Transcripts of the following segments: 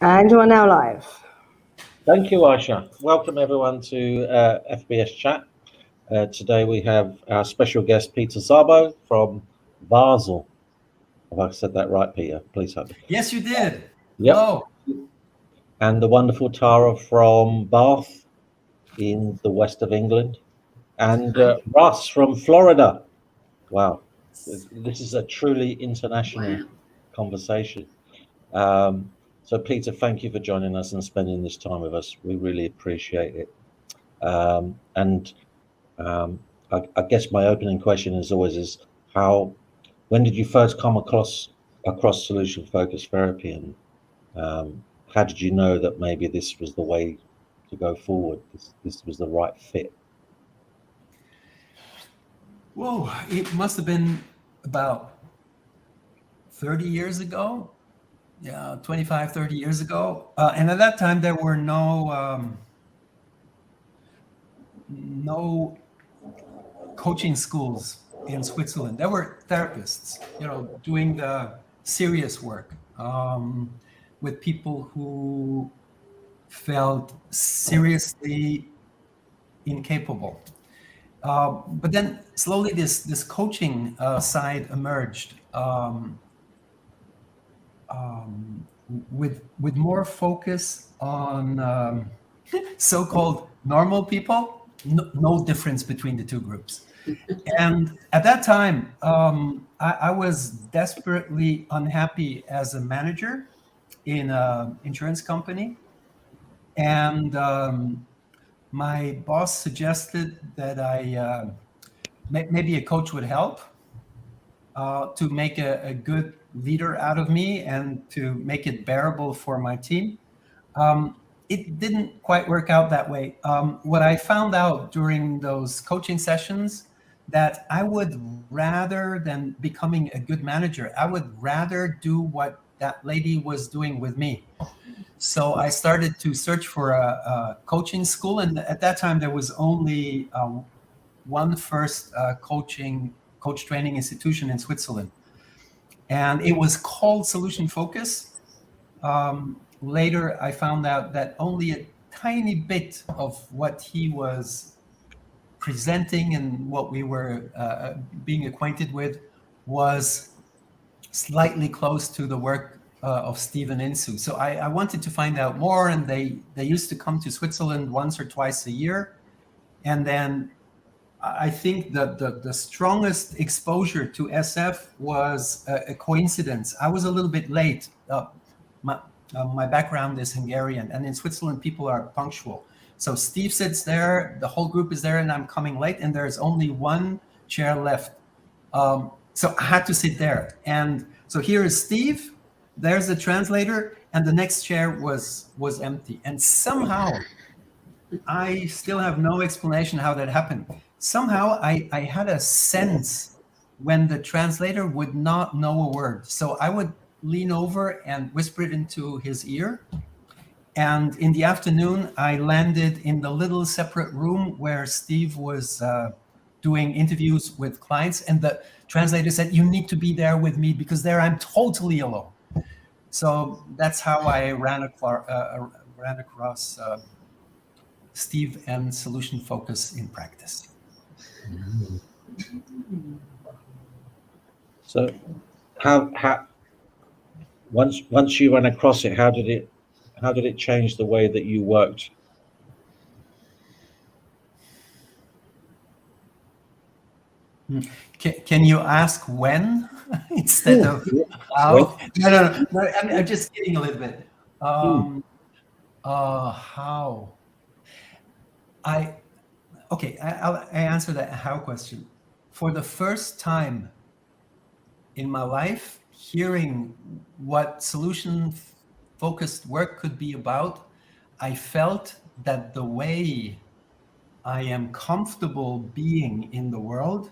And you are now live. Thank you, Aisha. Welcome everyone to FBS Chat. Today we have our special guest, Peter Szabo from Basel. Have I said that right, Peter? Please help me. Yes, you did. Yep. Hello. And the wonderful Tara from Bath in the west of England. And Russ from Florida. Wow. This is a truly international conversation. So, Peter, thank you for joining us and spending this time with us. We really appreciate it. I guess my opening question, as always, is when did you first come across solution-focused therapy, and how did you know that maybe this was the way to go forward? This was the right fit. Whoa, it must have been about 30 years ago. Yeah, 25, 30 years ago. And at that time, there were no coaching schools in Switzerland. There were therapists, doing the serious work with people who felt seriously incapable. But then slowly this coaching side emerged with more focus on so-called normal people. No difference between the two groups. And at that time, I was desperately unhappy as a manager in an insurance company. And my boss suggested that maybe a coach would help to make a good leader out of me and to make it bearable for my team. It didn't quite work out that way. What I found out during those coaching sessions, that I would, rather than becoming a good manager, I would rather do what that lady was doing with me. So I started to search for a coaching school, and at that time there was only one first coach training institution in Switzerland, and it was called Solution Focus. Later I found out that only a tiny bit of what he was presenting and what we were being acquainted with was slightly close to the work of Steve and Insoo. So I wanted to find out more, and they used to come to Switzerland once or twice a year. And then I think that the strongest exposure to SF was a coincidence. I was a little bit late. My background is Hungarian, and in Switzerland people are punctual. So Steve sits there, the whole group is there, and I'm coming late, and there's only one chair left. So I had to sit there. And so here is Steve, there's the translator, and the next chair was empty. And somehow, I still have no explanation how that happened. Somehow I had a sense when the translator would not know a word. So I would lean over and whisper it into his ear. And in the afternoon, I landed in the little separate room where Steve was doing interviews with clients. And the translator said, "You need to be there with me, because there I'm totally alone." So that's how I ran across Steve and Solution Focus in practice. So, how once you ran across it, how did it change the way that you worked? Can you ask when instead of how? No. I'm just kidding a little bit. How? I answer that how question. For the first time in my life, hearing what solution-focused work could be about, I felt that the way I am comfortable being in the world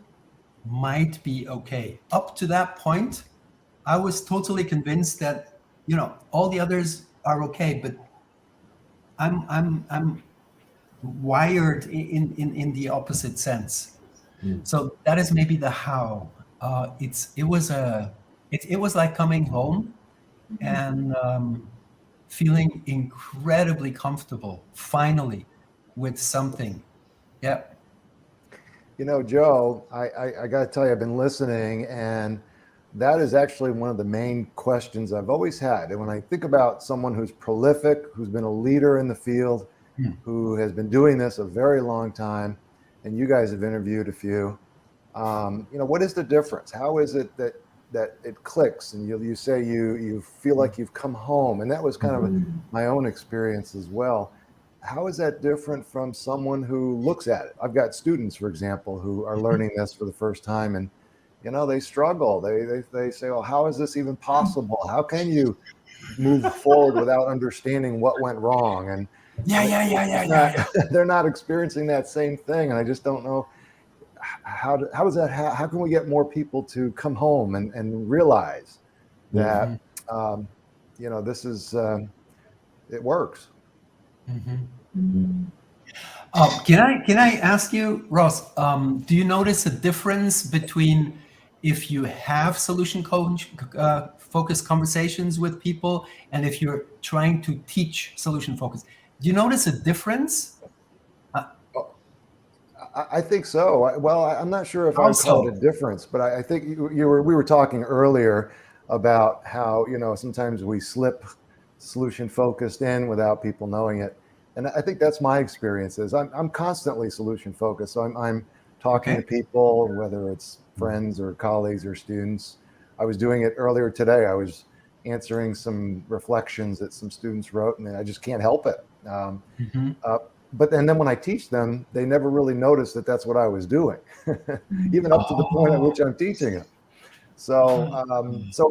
might be okay. Up to that point, I was totally convinced that, all the others are okay, but I'm wired in the opposite sense. So that is maybe the how. It was like coming home and feeling incredibly comfortable finally with something. Yeah. You know, Joe, I got to tell you, I've been listening, and that is actually one of the main questions I've always had. And when I think about someone who's prolific, who's been a leader in the field, who has been doing this a very long time, and you guys have interviewed a few, you know, what is the difference? How is it that it clicks and you say you feel like you've come home? And that was kind of my own experience as well. How is that different from someone who looks at it? I've got students, for example, who are learning this for the first time, and you know, they struggle. They say, "Well, how is this even possible? How can you move forward without understanding what went wrong?" And they're not experiencing that same thing, and I just don't know how does that. How can we get more people to come home and realize that you know, this is it works. Can I ask you, Ross? Do you notice a difference between if you have solution focused conversations with people and if you're trying to teach solution focus? Do you notice a difference? I think so. I'm not sure if I'd call it a difference, but I think we were talking earlier about how, you know, sometimes we slip solution focused in without people knowing it. And I think that's my experiences. I'm constantly solution focused. So I'm talking to people, whether it's friends or colleagues or students. I was doing it earlier today. I was answering some reflections that some students wrote, and I just can't help it. But then when I teach them, they never really notice that that's what I was doing, even up to the point at which I'm teaching them. So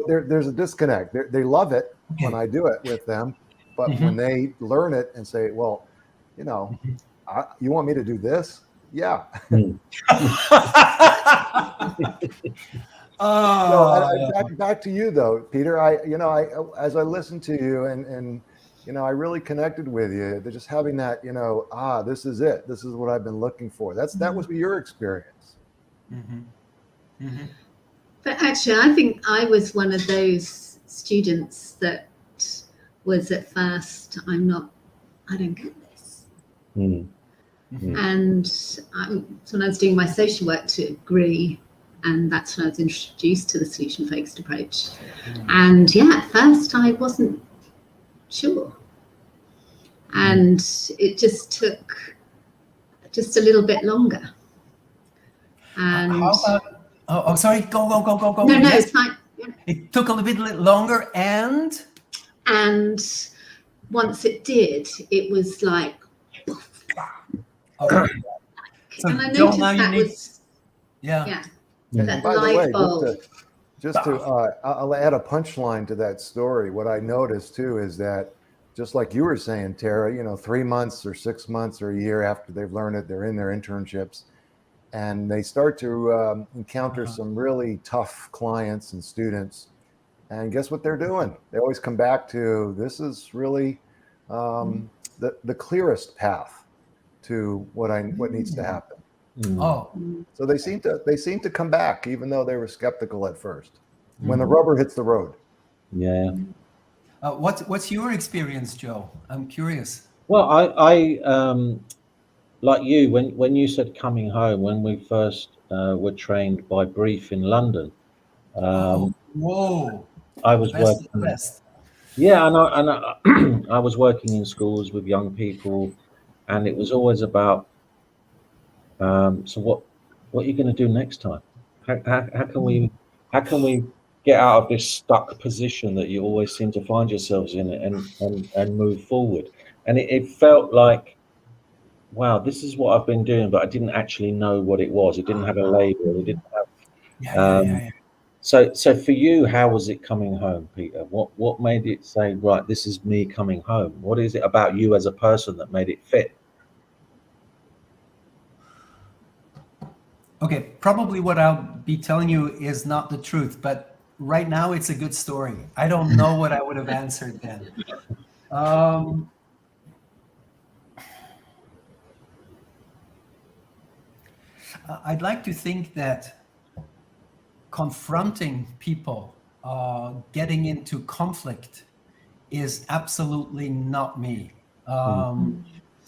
there's a disconnect. They love it when I do it with them, but when they learn it and say, "Well, you know, you want me to do this?" Yeah. Back to you though, Peter. As I listened to you and you know, I really connected with you. They're just having that, you know, this is it. This is what I've been looking for. That was your experience. But actually, I think I was one of those students that was at first, I don't get this. And when I was doing my social work degree, and that's when I was introduced to the solution focused approach. And yeah, at first I wasn't sure. And it just took just a little bit longer. And how about, sorry, go. No, it's fine. It took a little bit longer, and once it did, it was like, okay. So and I noticed that By the light way, bulb. I'll add a punchline to that story. What I noticed too is that, just like you were saying, Tara, you know, 3 months or 6 months or a year after they've learned it, they're in their internships, and they start to encounter some really tough clients and students. And guess what they're doing? They always come back to, this is really the clearest path to what needs to happen. So they seem to come back, even though they were skeptical at first, when the rubber hits the road. Yeah. What's your experience, Joe? I'm curious. Well, I like you, when you said coming home, when we first were trained by Brief in London. Whoa! I was working. Yeah, and I was working in schools with young people, and it was always about, so what are you going to do next time? How can we get out of this stuck position that you always seem to find yourselves in, and move forward? And it felt like, wow, this is what I've been doing, but I didn't actually know what it was. It didn't have a label. It didn't have. So for you, how was it coming home, Peter? What made it say, right, this is me coming home? What is it about you as a person that made it fit? Okay, probably what I'll be telling you is not the truth, but right now it's a good story. I don't know what I would have answered then. I'd like to think that confronting people, getting into conflict is absolutely not me. So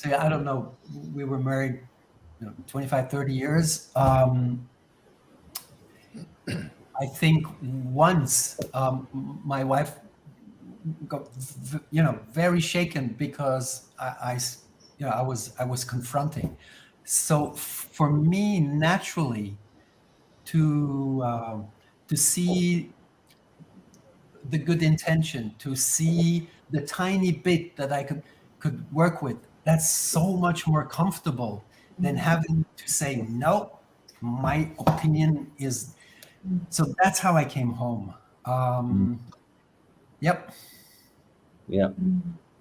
I don't know, we were married 25, 30 years. I think once my wife got very shaken because I was confronting. So for me, naturally, to see the good intention, to see the tiny bit that I could work with, that's so much more comfortable than having to say, no, my opinion is. So that's how I came home. Yep. Yeah.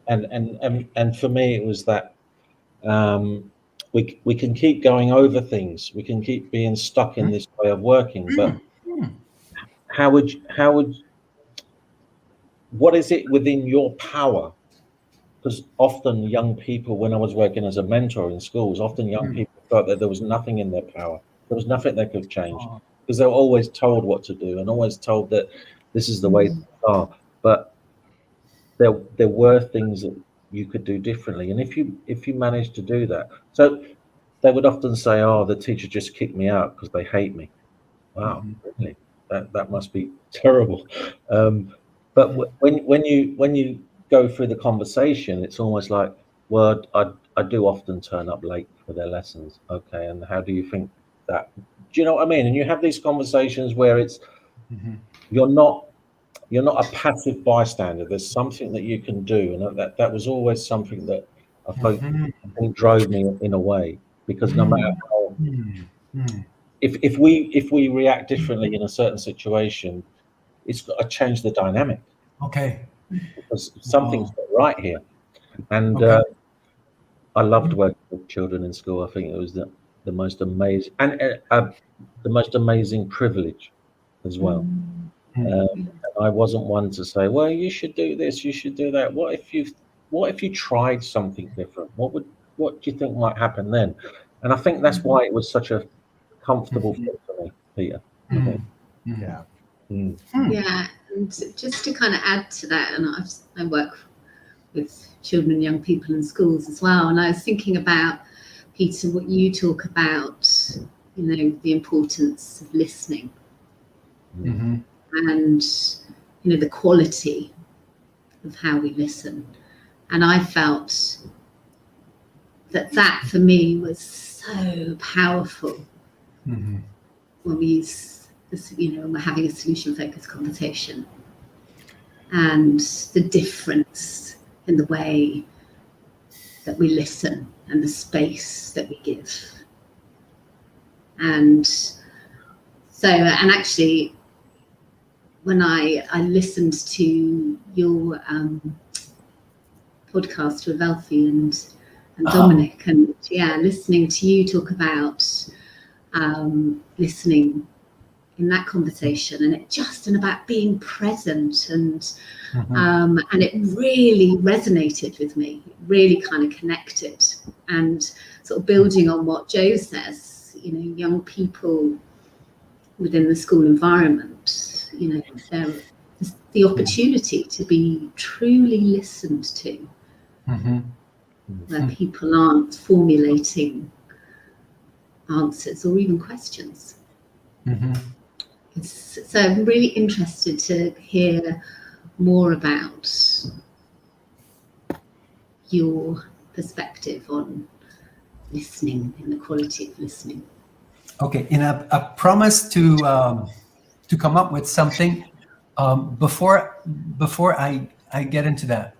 And for me, it was that we can keep going over things. We can keep being stuck in this way of working, but what is it within your power? Because often young people, when I was working as a mentor in schools, often young people felt that there was nothing in their power. There was nothing they could change, because they were always told what to do and always told that this is the way things are. But there were things that you could do differently, and if you managed to do that, so they would often say, "Oh, the teacher just kicked me out because they hate me." Wow, really? That must be terrible. But when you go through the conversation, it's almost like, well, I do often turn up late for their lessons. Okay, and how do you think that? Do you know what I mean? And you have these conversations where it's you're not a passive bystander. There's something that you can do, and that was always something that I think drove me in a way, because no matter how, if we react differently in a certain situation, it's got to change the dynamic. Okay. Because something's not right here. And I loved working with children in school. I think it was the most amazing, and the most amazing privilege as well. I wasn't one to say, well, you should do this, you should do that. What if you tried something different? What do you think might happen then? And I think that's why it was such a comfortable fit for me, Peter. Yeah. Yeah, and just to kind of add to that, and I work with children and young people in schools as well, and I was thinking about, Peter, what you talk about, the importance of listening, and the quality of how we listen. And I felt that for me was so powerful when we use this, when we're having a solution-focused conversation, and the difference in the way that we listen and the space that we give. And so, and actually, when I listened to your podcast with Elfie and Dominic, and listening to you talk about listening in that conversation, and and about being present, and it really resonated with me. It really kind of connected, and sort of building on what Joe says, young people within the school environment, there's the opportunity to be truly listened to, where people aren't formulating answers or even questions. So I'm really interested to hear more about your perspective on listening and the quality of listening. Okay, and I promise to come up with something before I get into that.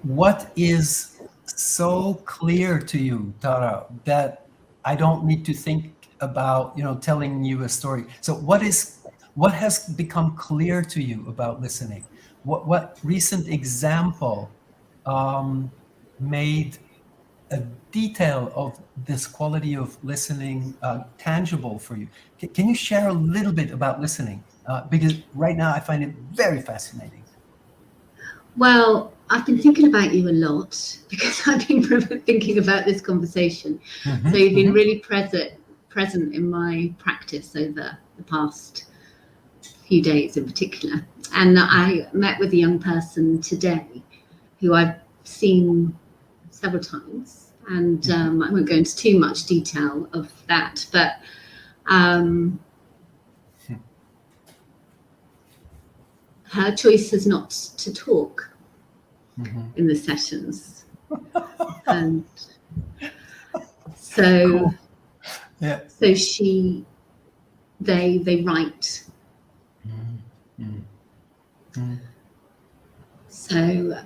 What is so clear to you, Tara, that I don't need to think about, telling you a story? So what has become clear to you about listening? What recent example made a detail of this quality of listening tangible for you? Can you share a little bit about listening? Because right now I find it very fascinating. Well, I've been thinking about you a lot, because I've been thinking about this conversation. So you've been really present in my practice over the past few days in particular. And I met with a young person today who I've seen several times, and I won't go into too much detail of that, but her choice is not to talk in the sessions. And so, Cool. Yeah. so they write. So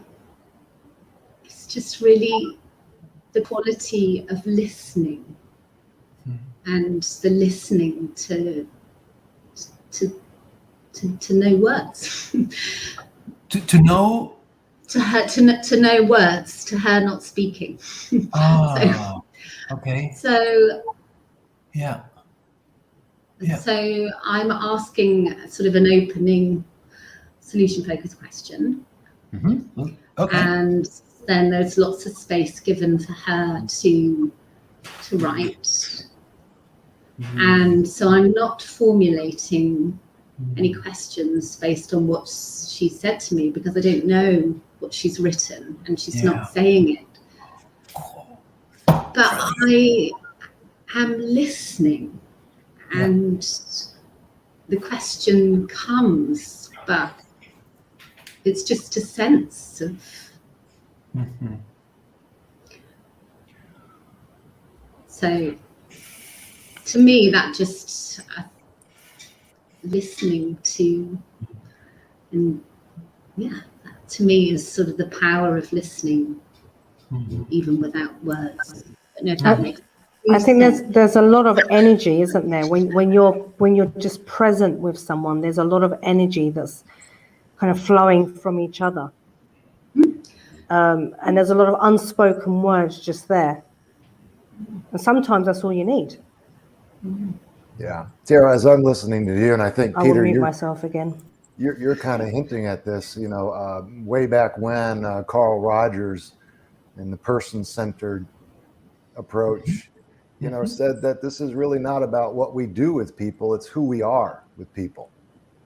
it's just really the quality of listening and the listening to know words. To know. To know words, to her not speaking. Oh, okay. So Yeah. So I'm asking sort of an opening solution-focused question. Okay. And then there's lots of space given for her to write. And so I'm not formulating any questions based on what she said to me, because I don't know what she's written and she's not saying it. But I am listening, and the question comes, but it's just a sense of so to me that just listening to, and that to me is sort of the power of listening even without words. I don't know if that makes I think there's a lot of energy, isn't there? When you're just present with someone, there's a lot of energy that's kind of flowing from each other, and there's a lot of unspoken words just there. And sometimes that's all you need. Yeah, Tara, as I'm listening to you, and I think I will Peter, mute myself again. You're kind of hinting at this, way back when Carl Rogers in the person-centered approach, said that this is really not about what we do with people, it's who we are with people.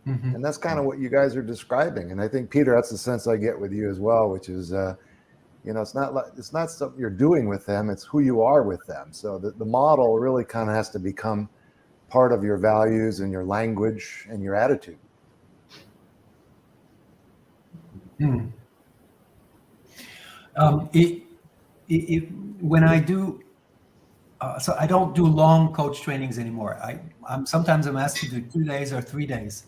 And that's kind of what you guys are describing. And I think, Peter, that's the sense I get with you as well, which is, it's not something you're doing with them, it's who you are with them. So the model really kind of has to become part of your values and your language and your attitude. When I do, so I don't do long coach trainings anymore. Sometimes I'm asked to do 2 days or 3 days.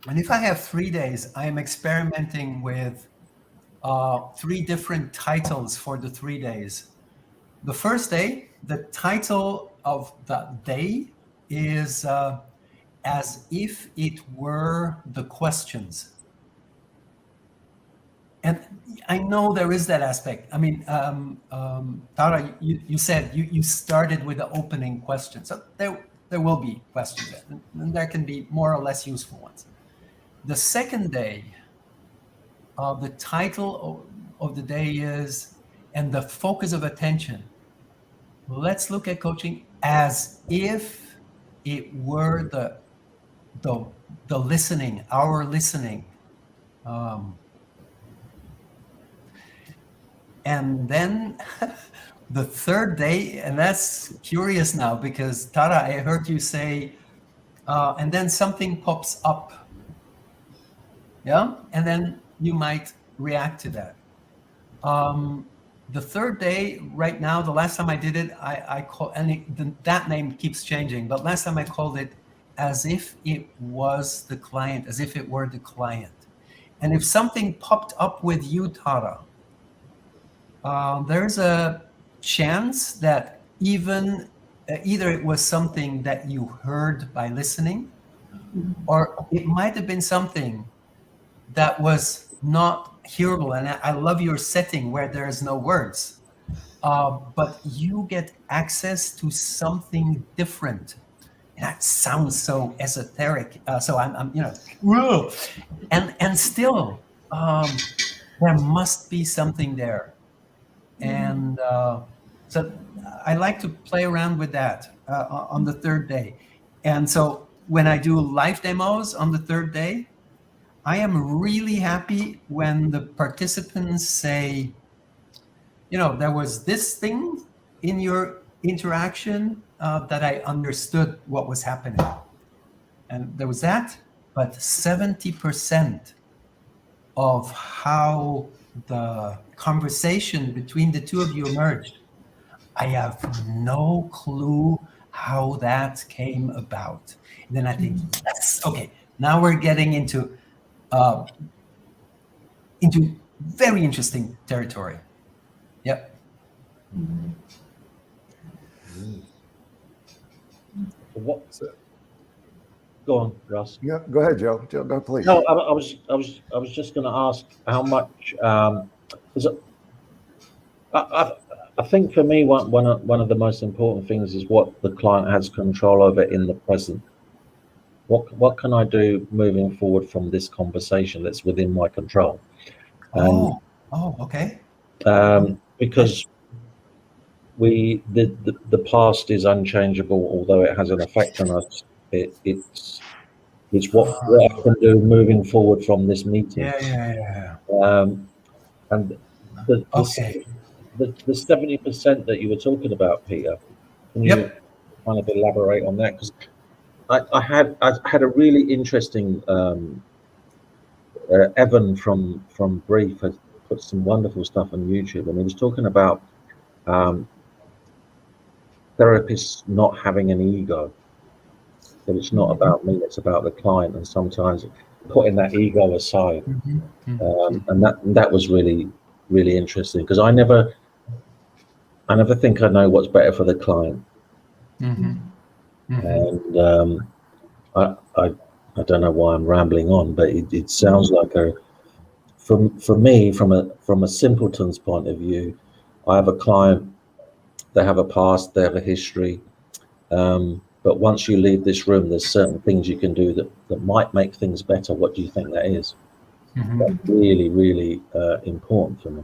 And if I have 3 days, I am experimenting with 3 different titles for the 3 days. The first day, the title of the day is as if it were the questions. And I know there is that aspect. I mean, Tara, you said you started with the opening question. So there will be questions, and there can be more or less useful ones. The second day, the title of the day is, and the focus of attention, let's look at coaching as if it were the listening, our listening. And then the third day, and that's curious now, because Tara, I heard you say, and then something pops up. Yeah, and then you might react to that. The third day, right now, the last time I did it, I call, and that name keeps changing, but last time I called it as if it was the client, as if it were the client. And if something popped up with you, Tara, there's a chance that either it was something that you heard by listening, or it might have been something that was not hearable. And I love your setting where there's no words, but you get access to something different. That sounds so esoteric. So I'm whoa, and still there must be something there. And so I like to play around with that on the third day. And so when I do live demos on the third day, I am really happy when the participants say, there was this thing in your interaction that I understood what was happening. And there was that, but 70% of how the conversation between the two of you emerged, I have no clue how that came about. And then I think, yes, okay, now we're getting into very interesting territory. Yep. What? Go on, Russ. Yeah, go ahead, Joe. Joe, go please. No, I was just going to ask how much. I think for me, one of the most important things is what the client has control over in the present. What can I do moving forward from this conversation that's within my control? Okay. Because the past is unchangeable, although it has an effect on us. It's what I can do moving forward from this meeting. Yeah. And the 70% that you were talking about, Peter, can you kind of elaborate on that? Because I had a really interesting Evan from Brief has put some wonderful stuff on YouTube, and he was talking about therapists not having an ego. That it's not about me, it's about the client, and sometimes putting that ego aside. And that was really, really interesting, because I never think I know what's better for the client. And I don't know why I'm rambling on, but it sounds like for me, from a simpleton's point of view, I have a client, they have a past, they have a history, but once you leave this room, there's certain things you can do that might make things better. What do you think that is? That's really, really important for me.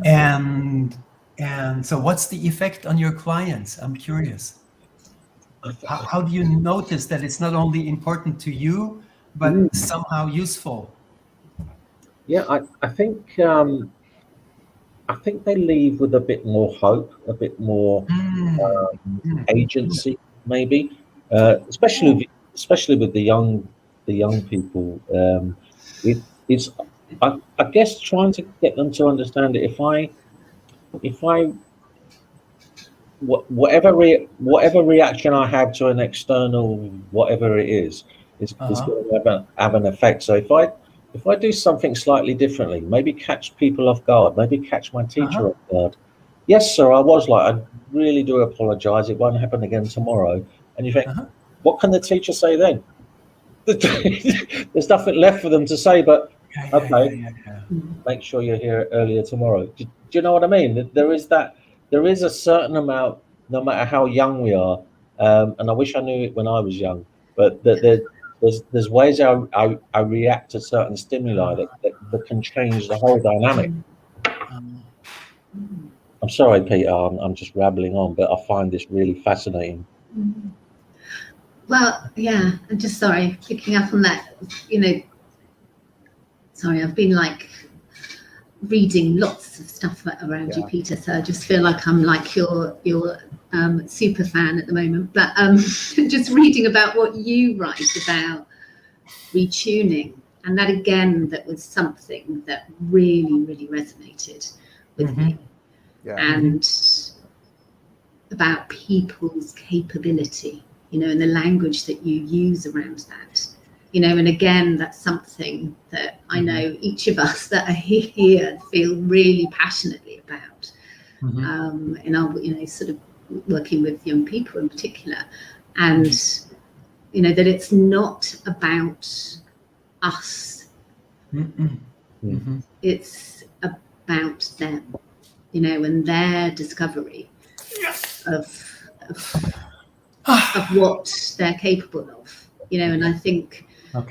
And so what's the effect on your clients? I'm curious. How do you notice that it's not only important to you, but somehow useful? Yeah, I think they leave with a bit more hope, a bit more agency, maybe, especially with the young people. It's I guess trying to get them to understand it. If I whatever reaction I have to an external whatever it is, it's going to have an effect. So if I do something slightly differently, maybe catch people off guard, maybe catch my teacher off guard. Yes, sir, I was like, I really do apologize. It won't happen again tomorrow. And you think, what can the teacher say then? There's nothing left for them to say, but make sure you're here earlier tomorrow. Do you know what I mean? There is a certain amount, no matter how young we are, and I wish I knew it when I was young, but there's ways I react to certain stimuli that can change the whole dynamic. I'm sorry, Peter, I'm just rambling on, but I find this really fascinating. Well, yeah, I'm just sorry, picking up on that, sorry, I've been like reading lots of stuff around you, Peter, so I just feel like I'm like your super fan at the moment, but just reading about what you write about retuning, and that again, that was something that really, really resonated with me. And about people's capability, and the language that you use around that, and again, that's something that I know each of us that are here feel really passionately about. In our, sort of working with young people in particular, and that it's not about us. It's about them, and their discovery of what they're capable of, and I think so.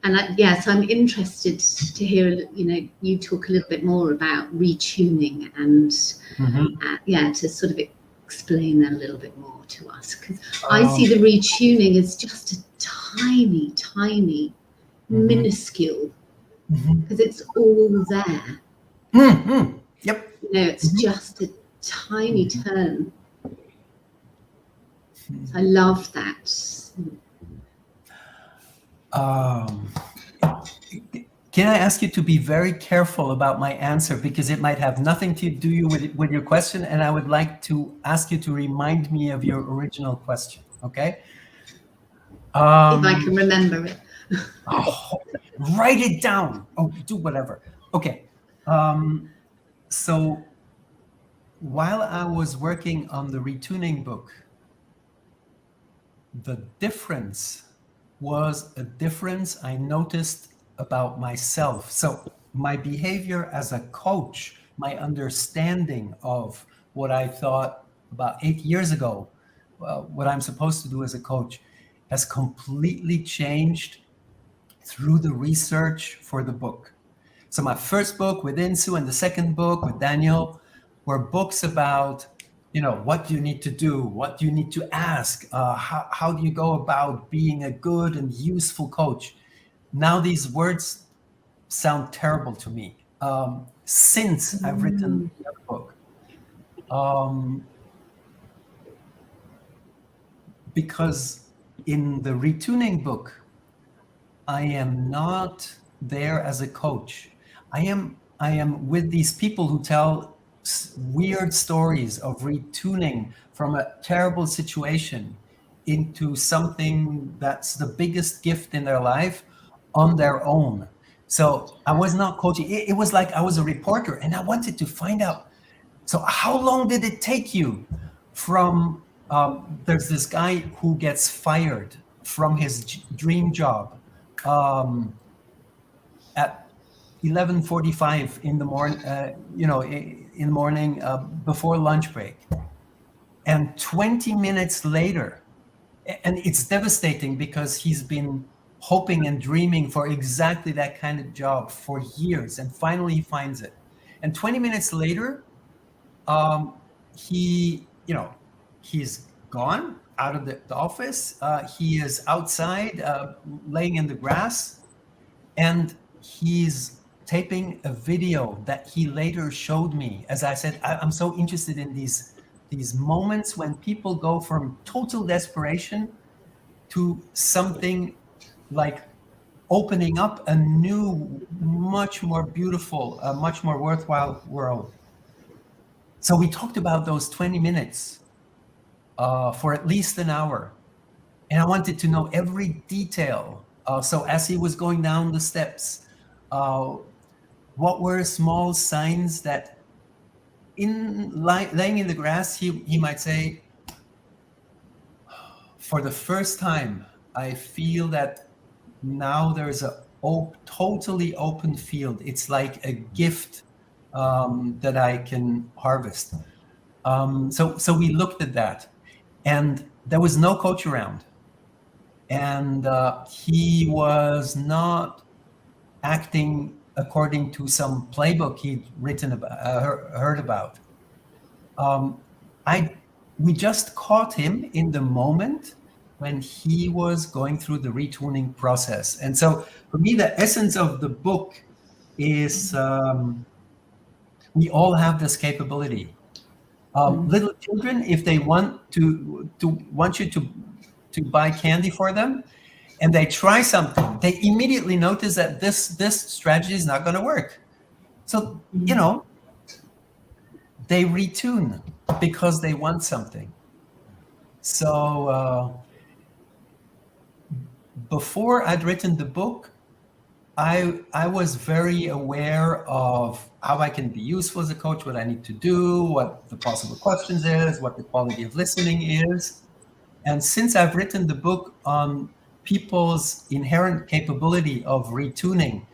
And so I'm interested to hear, you talk a little bit more about retuning and to sort of explain that a little bit more to us? Because I see the retuning as just a tiny, tiny, minuscule, because it's all there. Yep. You know, it's just a tiny turn. I love that. Can I ask you to be very careful about my answer, because it might have nothing to do with your question, and I would like to ask you to remind me of your original question, okay? If I can remember it. Write it down. Oh, do whatever. Okay. So while I was working on the retuning book, the difference was a difference I noticed about myself. So my behavior as a coach, my understanding of what I thought about 8 years ago, what I'm supposed to do as a coach, has completely changed through the research for the book. So my first book with Insoo and the second book with Daniel were books about, you know, what do you need to do? What do you need to ask? How do you go about being a good and useful coach? Now these words sound terrible to me. Since I've written the book, because in the retuning book, I am not there as a coach. I am with these people who tell weird stories of retuning from a terrible situation into something that's the biggest gift in their life on their own. So I was not coaching. It was like I was a reporter, and I wanted to find out, so how long did it take you from, there's this guy who gets fired from his dream job at 11:45 in the morning, in the morning before lunch break. And 20 minutes later, and it's devastating because he's been hoping and dreaming for exactly that kind of job for years, and finally he finds it. And 20 minutes later, he's gone out of the office. He is outside, laying in the grass, and he's taping a video that he later showed me. As I said, I'm so interested in these moments when people go from total desperation to something like opening up a new, much more beautiful, much more worthwhile world. So we talked about those 20 minutes for at least an hour. And I wanted to know every detail. So as he was going down the steps, what were small signs that laying in the grass, he might say, for the first time, I feel that now there's a totally open field. It's like a gift that I can harvest. So we looked at that, and there was no coach around, and he was not acting according to some playbook he'd written about, heard about. We just caught him in the moment when he was going through the retuning process. And so for me, the essence of the book is we all have this capability. Little children, if they want you to buy candy for them, and they try something, they immediately notice that this strategy is not going to work. So, they retune because they want something. So before I'd written the book, I was very aware of how I can be useful as a coach, what I need to do, what the possible questions is, what the quality of listening is. And since I've written the book on people's inherent capability of retuning,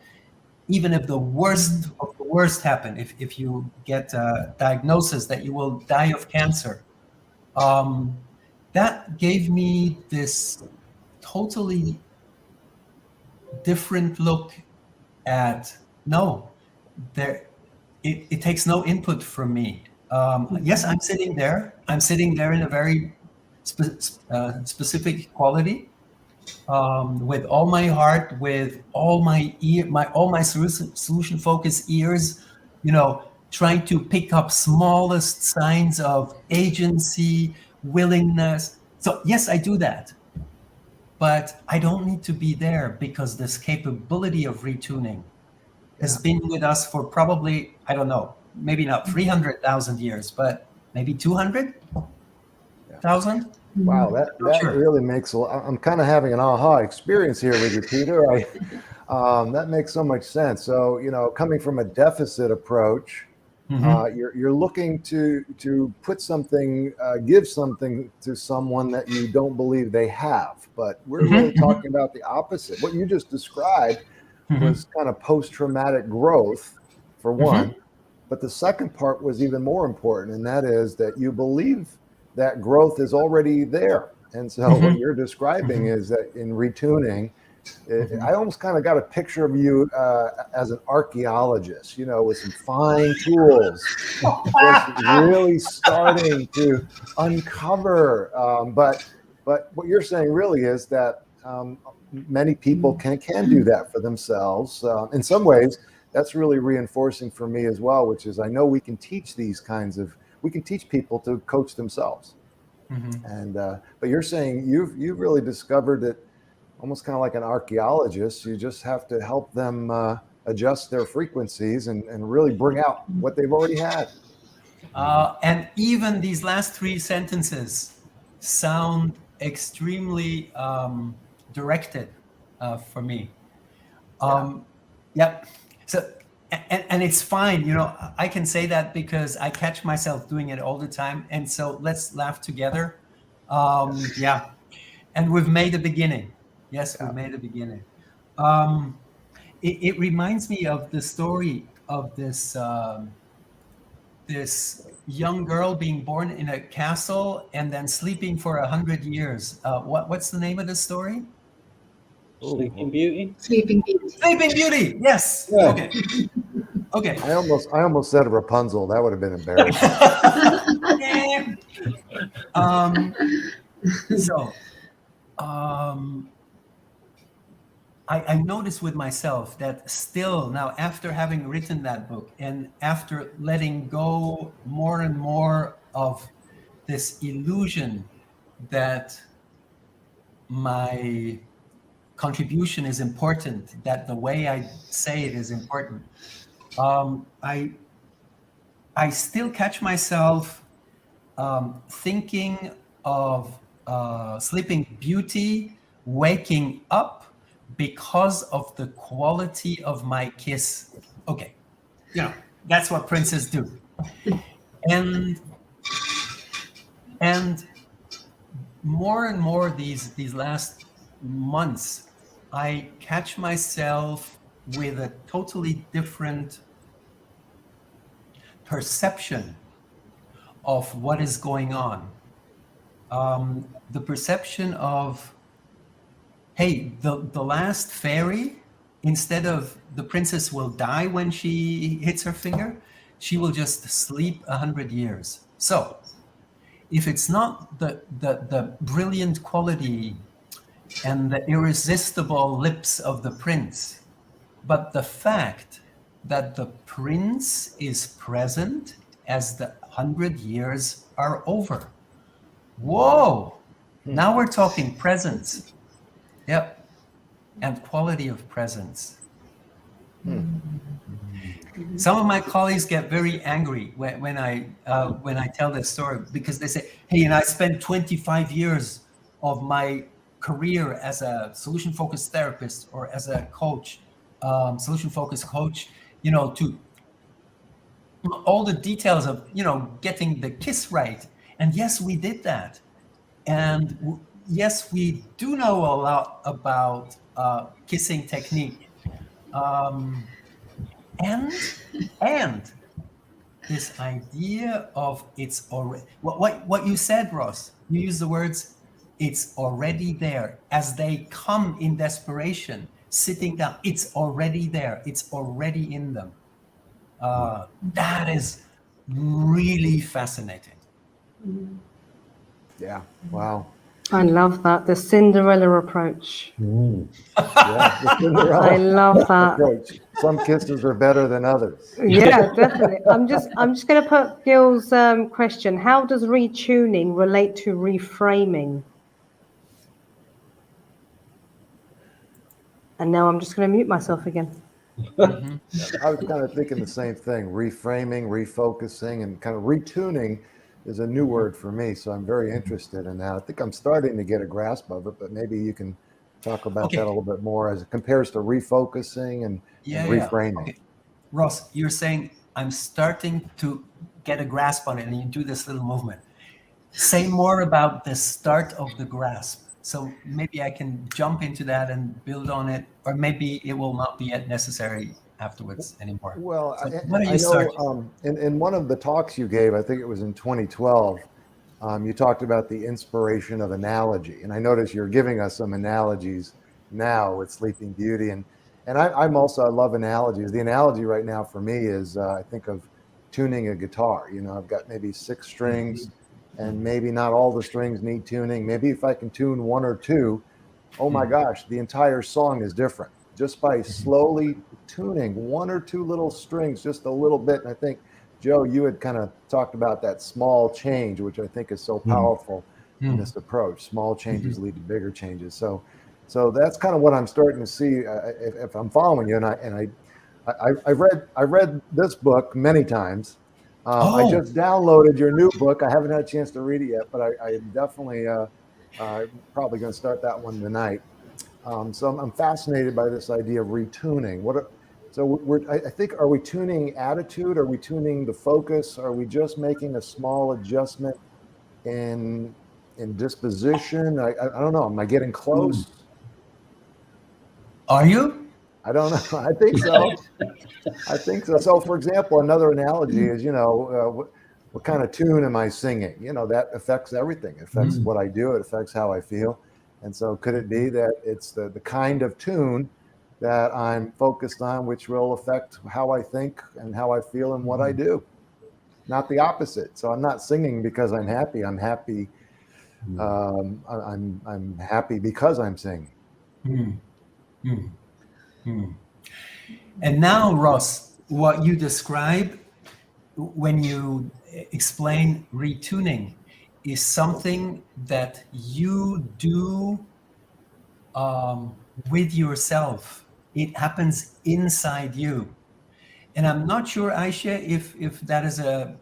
even if the worst of the worst happen, if you get a diagnosis that you will die of cancer, that gave me this totally different look at, it takes no input from me. Yes, I'm sitting there. I'm sitting there in a very specific quality, with all my heart, with all my all my solution focused ears, trying to pick up smallest signs of agency, willingness. So yes, I do that, but I don't need to be there because this capability of retuning has been with us for probably, I don't know, maybe not 300,000 years, but maybe 200,000. Wow, that really makes a lot. I'm kind of having an aha experience here with you, Peter. That makes so much sense. So, coming from a deficit approach, you're looking to put something, give something to someone that you don't believe they have. But we're really talking about the opposite. What you just described was kind of post-traumatic growth, for one. But the second part was even more important, and that is that you believe that growth is already there. And so what you're describing is that in retuning, I almost kind of got a picture of you as an archaeologist, with some fine tools, just really starting to uncover. But what you're saying really is that many people can do that for themselves. In some ways, that's really reinforcing for me as well, which is I know we can teach we can teach people to coach themselves. And but you're saying you've really discovered it almost kind of like an archaeologist. You just have to help them adjust their frequencies and really bring out what they've already had. And even these last 3 sentences sound extremely directed for me. Yep. So, and it's fine, I can say that because I catch myself doing it all the time. And so let's laugh together. And we've made a beginning. Yes, we've made a beginning. It reminds me of the story of this this young girl being born in a castle and then sleeping for 100 years. What's the name of the story? Sleeping Beauty. Sleeping Beauty. Sleeping Beauty. Yes. Yeah. Okay. I almost said Rapunzel. That would have been embarrassing. I noticed with myself that still now, after having written that book and after letting go more and more of this illusion that my contribution is important, that the way I say it is important, I still catch myself thinking of Sleeping Beauty waking up because of the quality of my kiss. Okay, that's what princes do. And more and more these last months, I catch myself with a totally different perception of what is going on. The perception of, hey, the last fairy, instead of the princess will die when she hits her finger, she will just sleep 100 years. So if it's not the brilliant quality and the irresistible lips of the prince, but the fact that the prince is present as the 100 years are over. Whoa! Now we're talking presence. Yep. And quality of presence. Some of my colleagues get very angry when I tell this story, because they say, hey, I spent 25 years of my career as a solution-focused therapist or as a coach, solution-focused coach, to all the details of, getting the kiss right. And yes, we did that. And yes, we do know a lot about kissing technique. And this idea of it's already, what you said, Ross, you used the words, it's already there. As they come in desperation, sitting down, it's already there. It's already in them. That is really fascinating. Yeah. Wow. I love that. The Cinderella approach. Mm. Yeah. The Cinderella I love that. approach. Some kisses are better than others. Yeah, definitely. I'm just going to put Gil's question. How does retuning relate to reframing? And now I'm just going to mute myself again. I was kind of thinking the same thing, reframing, refocusing, and kind of retuning is a new word for me. So I'm very interested in that. I think I'm starting to get a grasp of it, but maybe you can talk about that a little bit more as it compares to refocusing and reframing. Okay. Ross, you're saying I'm starting to get a grasp on it, and you do this little movement. Say more about the start of the grasp. So maybe I can jump into that and build on it, or maybe it will not be necessary afterwards anymore. Well, So I what are you know starting? in one of the talks you gave, I think it was in 2012, you talked about the inspiration of analogy. And I notice you're giving us some analogies now with Sleeping Beauty. And I love analogies. The analogy right now for me is I think of tuning a guitar. You know, I've got maybe 6 strings. And maybe not all the strings need tuning. Maybe if I can tune 1 or 2, oh my gosh, the entire song is different just by slowly tuning 1 or 2 little strings, just a little bit. And I think, Joe, you had kind of talked about that small change, which I think is so powerful in this approach. Small changes lead to bigger changes. So that's kind of what I'm starting to see if I'm following you. And I read this book many times. I just downloaded your new book. I haven't had a chance to read it yet, but I definitely probably going to start that one tonight. So I'm fascinated by this idea of retuning. I think, are we tuning attitude? Are we tuning the focus? Are we just making a small adjustment in disposition? I don't know. Am I getting close? Are you? I don't know. I think so. I think so. So, for example, another analogy is, what kind of tune am I singing? You know, that affects everything. It affects what I do. It affects how I feel. And so could it be that it's the kind of tune that I'm focused on, which will affect how I think and how I feel and what I do? Not the opposite. So I'm not singing because I'm happy. I'm happy. I'm happy because I'm singing. And now, Ross, what you describe when you explain retuning is something that you do with yourself. It happens inside you. And I'm not sure, Aisha, if that is a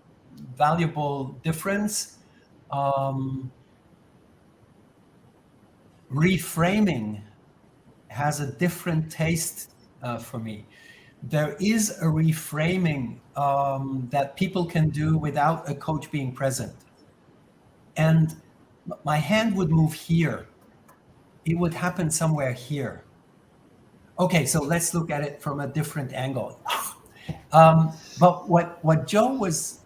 valuable difference. Reframing has a different taste for me. There is a reframing that people can do without a coach being present. And my hand would move here. It would happen somewhere here. Okay, so let's look at it from a different angle. But what Joe was,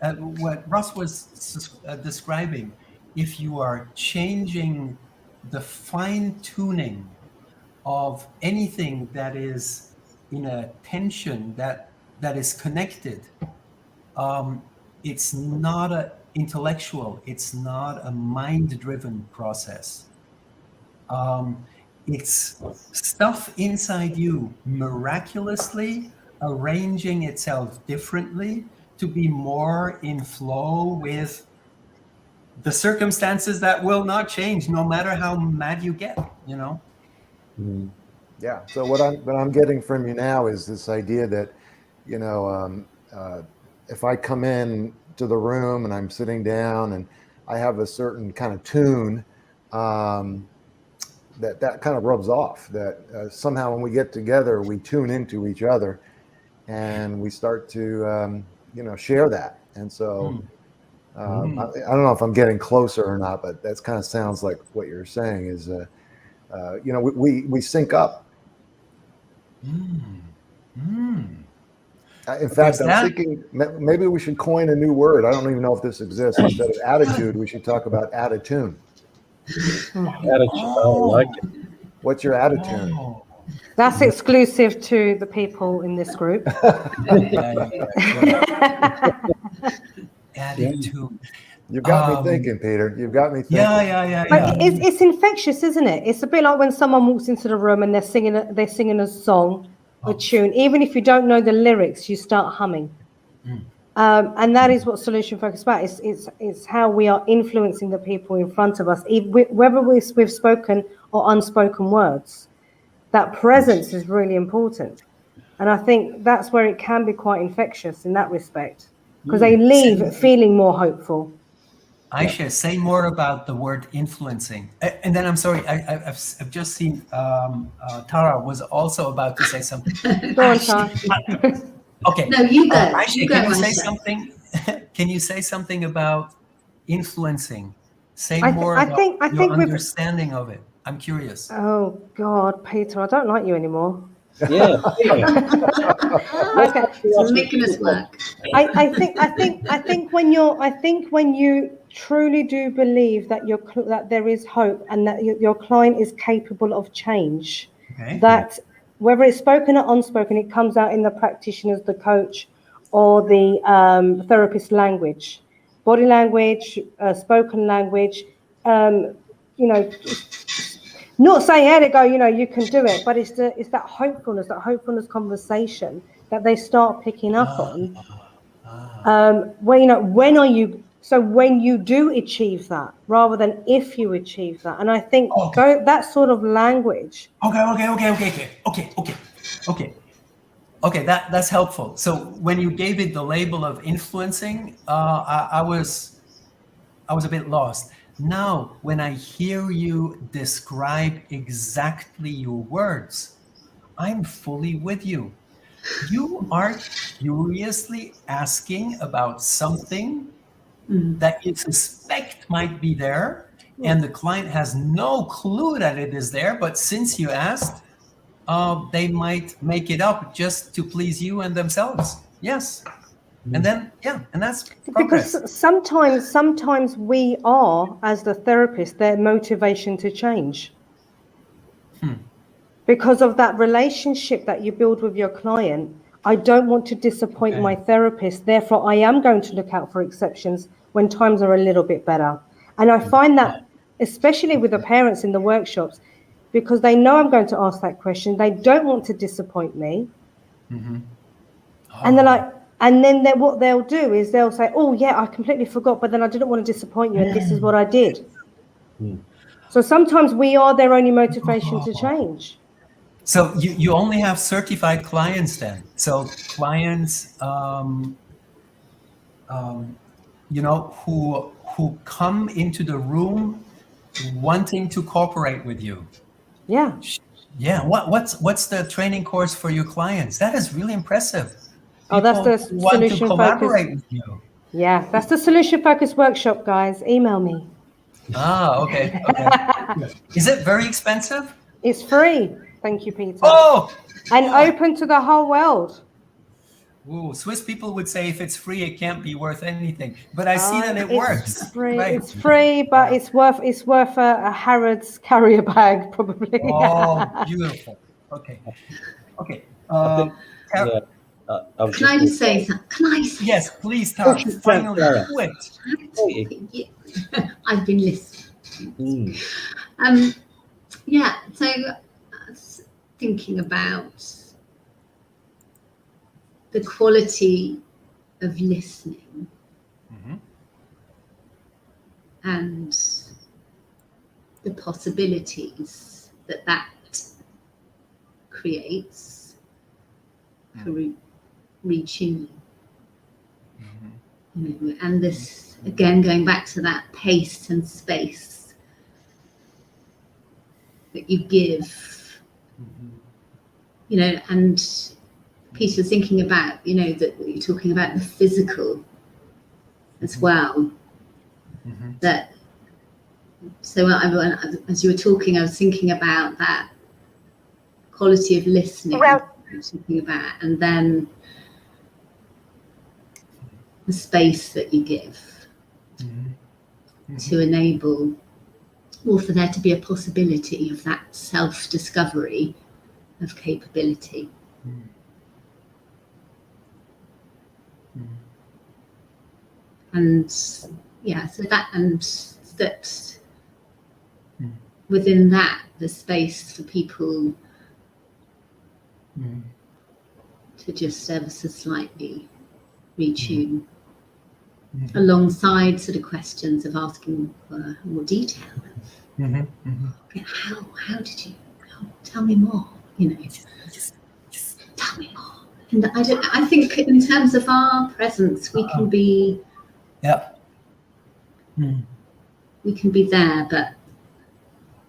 what Russ was describing, if you are changing the fine tuning of anything that is in a tension that is connected, it's not a intellectual, it's not a mind-driven process. It's stuff inside you miraculously arranging itself differently to be more in flow with the circumstances that will not change no matter how mad you get, you know? Yeah. So what I'm getting from you now is this idea that, if I come in to the room and I'm sitting down and I have a certain kind of tune, that kind of rubs off. That somehow when we get together, we tune into each other, and we start to share that. And so I don't know if I'm getting closer or not, but that's kind of sounds like what you're saying is, we sync up. In fact, I'm thinking maybe we should coin a new word. I don't even know if this exists. Instead of attitude, we should talk about attitude. Attitude. Oh, I like it. What's your attitude? That's exclusive to the people in this group. Attitude. You've got me thinking, Peter. You've got me thinking. But it's infectious, isn't it? It's a bit like when someone walks into the room and they're singing a song, a tune. Even if you don't know the lyrics, you start humming. And that is what solution focus is about. It's how we are influencing the people in front of us, whether we've spoken or unspoken words. That presence is really important. And I think that's where it can be quite infectious in that respect, because they leave feeling more hopeful. Aisha, say more about the word influencing. And then I'm sorry, I've just seen Tara was also about to say something. Go on, Tara. Okay. No, you go. Aisha, You go, can you say Aisha. something? Can you say something about influencing? Say I more about think your we've- understanding of it. I'm curious. Oh God, Peter, I don't like you anymore. Yeah. Okay. It's making us work. I think when you truly do believe that there is hope and that your client is capable of change, that whether it's spoken or unspoken, it comes out in the practitioner's, the coach, or the therapist language, body language, spoken language. Not saying, here to go, you can do it, but it's that hopefulness conversation that they start picking up on. When you do achieve that, rather than if you achieve that. And I think that sort of language. Okay, that's helpful. So when you gave it the label of influencing, I was a bit lost. Now, when I hear you describe exactly your words, I'm fully with you. You are curiously asking about something that you suspect might be there, and the client has no clue that it is there, but since you asked, they might make it up just to please you and themselves. Yes. And then, and that's progress. Because sometimes we are, as the therapist, their motivation to change. Because of that relationship that you build with your client, I don't want to disappoint my therapist. Therefore, I am going to look out for exceptions when times are a little bit better. And I find that, especially with the parents in the workshops, because they know I'm going to ask that question, they don't want to disappoint me. And they're like, and then what they'll do is they'll say, oh yeah, I completely forgot, but then I didn't want to disappoint you, and this is what I did. So sometimes we are their only motivation to change. So you only have certified clients then. So clients, who come into the room wanting to cooperate with you. Yeah. Yeah. What's the training course for your clients? That is really impressive. Oh, that's the People want to solution collaborate focus. with you. Yeah, that's the solution focus workshop, guys. Email me. Okay. Is it very expensive? It's free. Thank you, Peter. And open to the whole world. Ooh, Swiss people would say if it's free, it can't be worth anything. But I see that it works. It's free. Right. It's free, but it's worth a Harrods carrier bag, probably. Oh, beautiful. Okay. Can I just say something? Can I say Yes, please, Tara. Finally, do it. something? I've been listening. So I was thinking about the quality of listening and the possibilities that creates for reaching, and this again going back to that pace and space that you give, and Peter's thinking about, that you're talking about the physical as well. That so as you were talking, I was thinking about that quality of listening. Thinking about, and then the space that you give to enable, or for there to be a possibility of that self-discovery of capability. And yeah, so that, and that within that, the space for people to just ever so slightly retune alongside sort of questions of asking for more detail. Okay, how did you, tell me more, you know, just tell me more. And I think in terms of our presence, we can be, we can be there, but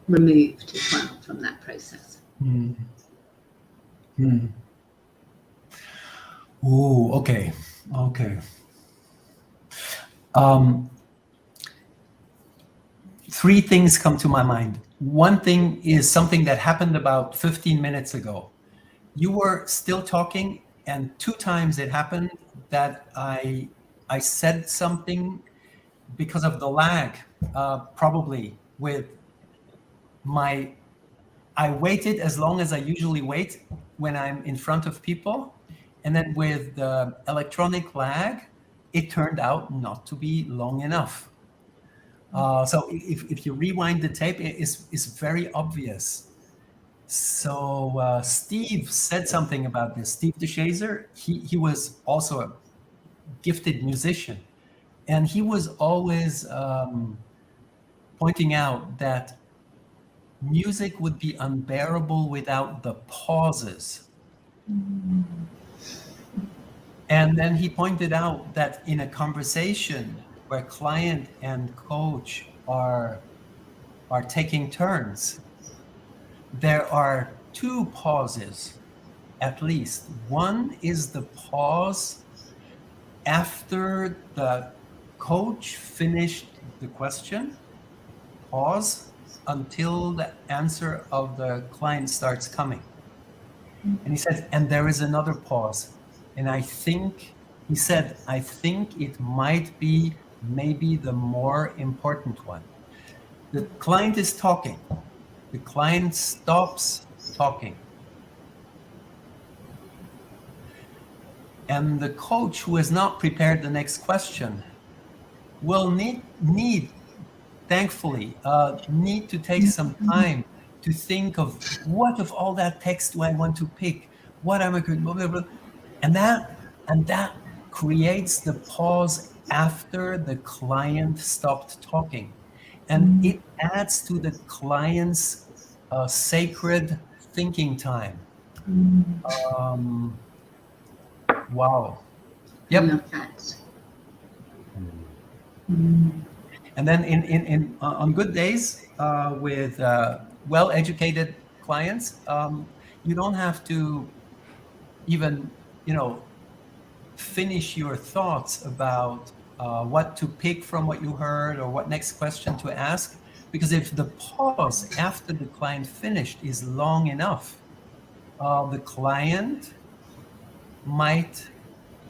removed as well from that process. Oh, okay. Three things come to my mind. One thing is something that happened about 15 minutes ago. You were still talking, and 2 times it happened that I said something because of the lag, probably with I waited as long as I usually wait when I'm in front of people. And then with the electronic lag, it turned out not to be long enough. So if you rewind the tape, it's very obvious. So Steve said something about this. Steve DeShazer, he was also a gifted musician. And he was always pointing out that music would be unbearable without the pauses. And then he pointed out that in a conversation where client and coach are taking turns, there are 2 pauses at least. One is the pause after the coach finished the question, pause until the answer of the client starts coming. And he said, and there is another pause. And I think it might be maybe the more important one. The client is talking. The client stops talking. And the coach who has not prepared the next question will need thankfully, need to take some time to think of what of all that text do I want to pick? What am I going to, and that creates the pause after the client stopped talking. And it adds to the client's sacred thinking time. Wow. Yep. I love that. And then on good days with well-educated clients, you don't have to even, finish your thoughts about what to pick from what you heard or what next question to ask, because if the pause after the client finished is long enough, the client might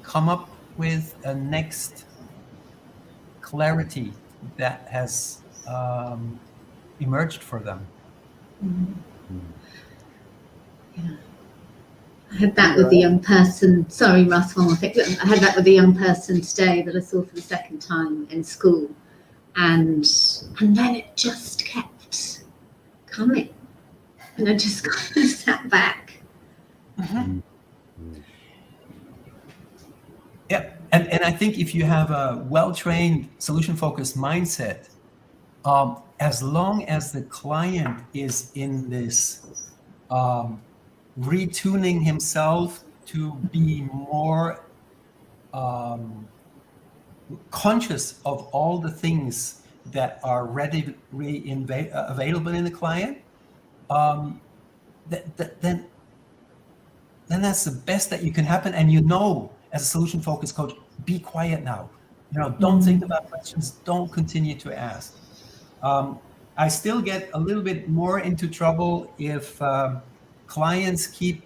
come up with a next clarity that has emerged for them. Yeah. I had that with the young person. Sorry, Russ, one more thing. I had that with a young person today that I saw for the second time in school, and then it just kept coming, and I just kind of sat back. Yeah, and I think if you have a well-trained solution-focused mindset, as long as the client is in this retuning himself to be more conscious of all the things that are readily available in the client, then that's the best that you can happen. And as a solution-focused coach, be quiet now. Don't think about questions. Don't continue to ask. I still get a little bit more into trouble if clients keep,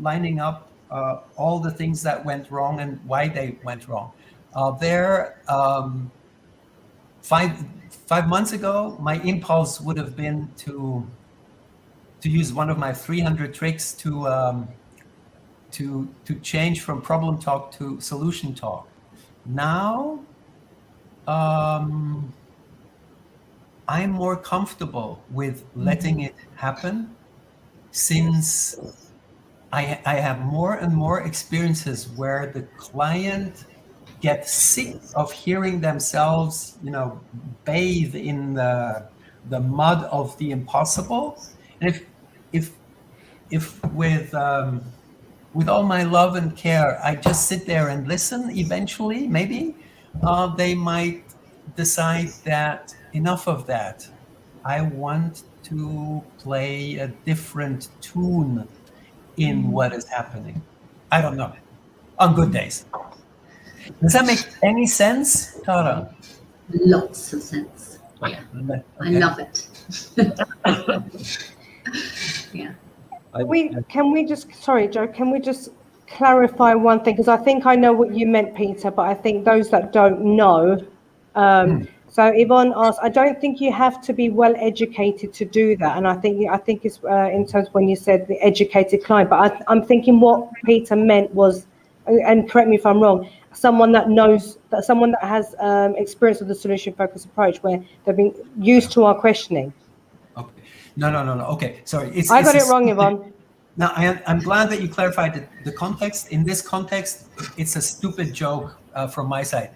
lining up all the things that went wrong and why they went wrong. 5 months ago, my impulse would have been to to use one of my 300 tricks to change from problem talk to solution talk. Now, I'm more comfortable with letting it happen, since I have more and more experiences where the client gets sick of hearing themselves, bathe in the mud of the impossible. And if with all my love and care, I just sit there and listen, eventually, maybe they might decide that enough of that. I want to play a different tune in what is happening. I don't know. On good days. Does that make any sense, Tara? Lots of sense. Yeah, Okay. I love it. Yeah. Can we just, sorry, Joe, can we just clarify one thing? Because I think I know what you meant, Peter, but I think those that don't know. So Yvonne asked, I don't think you have to be well educated to do that. And I think it's in terms when you said the educated client, but I'm thinking what Peter meant was, and correct me if I'm wrong, someone that knows, that someone that has experience with the solution focused approach, where they've been used to our questioning. Okay. No. Okay, sorry. I got it wrong, Yvonne. Now, I'm glad that you clarified the context. In this context, it's a stupid joke from my side.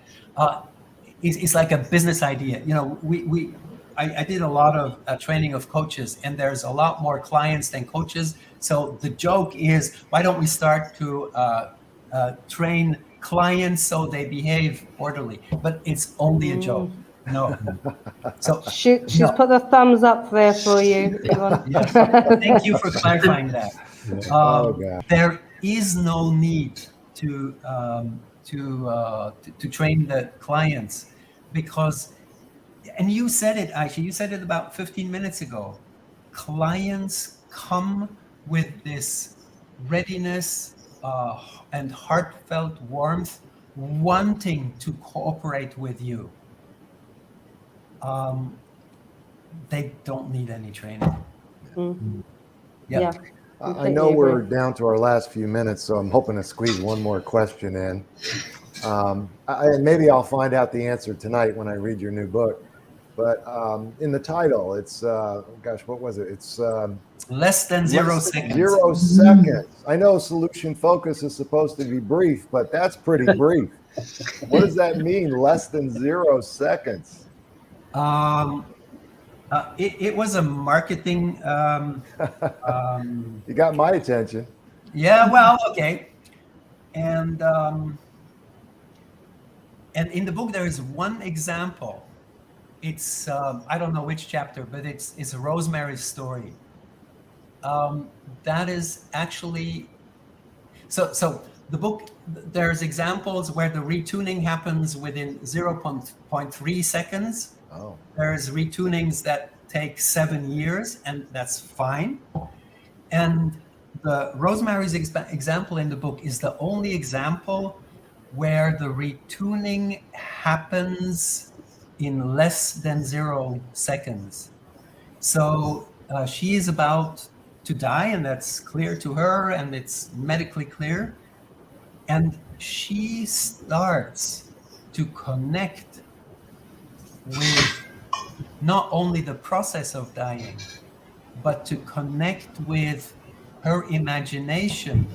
It's like a business idea. I did a lot of training of coaches, and there's a lot more clients than coaches. So the joke is, why don't we start to train clients so they behave orderly? But it's only a joke. No. So She's put the thumbs up there for you, Yvonne. Yes. Thank you for clarifying that. There is no need to train the clients, because, and you said it, Aisha, you said it about 15 minutes ago. Clients come with this readiness and heartfelt warmth, wanting to cooperate with you. They don't need any training. Yeah. I know we're down to our last few minutes, so I'm hoping to squeeze one more question in. And maybe I'll find out the answer tonight when I read your new book. But in the title, it's, what was it? It's less than 0 seconds. 0 seconds. I know solution focus is supposed to be brief, but that's pretty brief. What does that mean, less than 0 seconds? It was a marketing. You got my attention. Yeah, well, okay. And in the book, there is one example. It's, I don't know which chapter, but it's Rosemary's story. That is actually, so the book, there's examples where the retuning happens within 0.3 seconds. Oh. There's retunings that take 7 years, and that's fine. And the Rosemary's example in the book is the only example where the retuning happens in less than 0 seconds. So she is about to die, and that's clear to her, and it's medically clear. And she starts to connect with not only the process of dying, but to connect with her imagination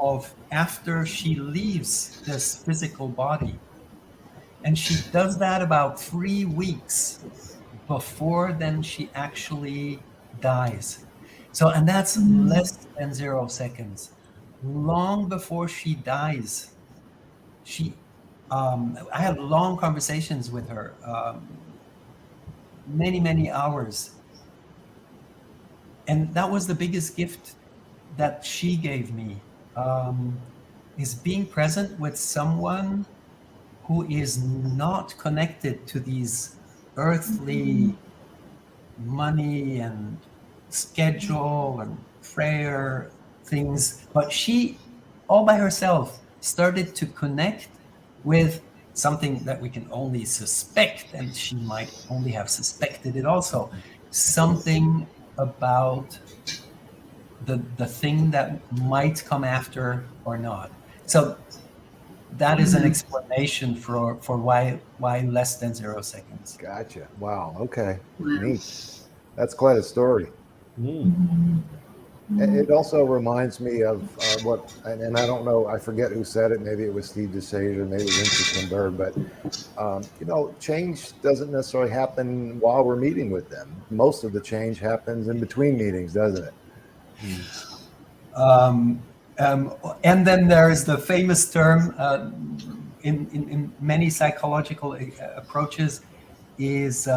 of after she leaves this physical body. And she does that about 3 weeks before then she actually dies. So, and that's less than 0 seconds. Long before she dies, I had long conversations with her, many hours. And that was the biggest gift that she gave me, is being present with someone who is not connected to these earthly money and schedule and prayer things, but she, all by herself, started to connect with something that we can only suspect, and she might only have suspected it also, something about the thing that might come after or not. So that is an explanation for why less than 0 seconds. Gotcha. Wow. Okay. Wow. Neat. That's quite a story. It also reminds me of what, and I don't know, I forget who said it. Maybe it was Steve DeSage or maybe it was Insoo Kim Berg, but change doesn't necessarily happen while we're meeting with them. Most of the change happens in between meetings, doesn't it? And then there's the famous term in many psychological approaches is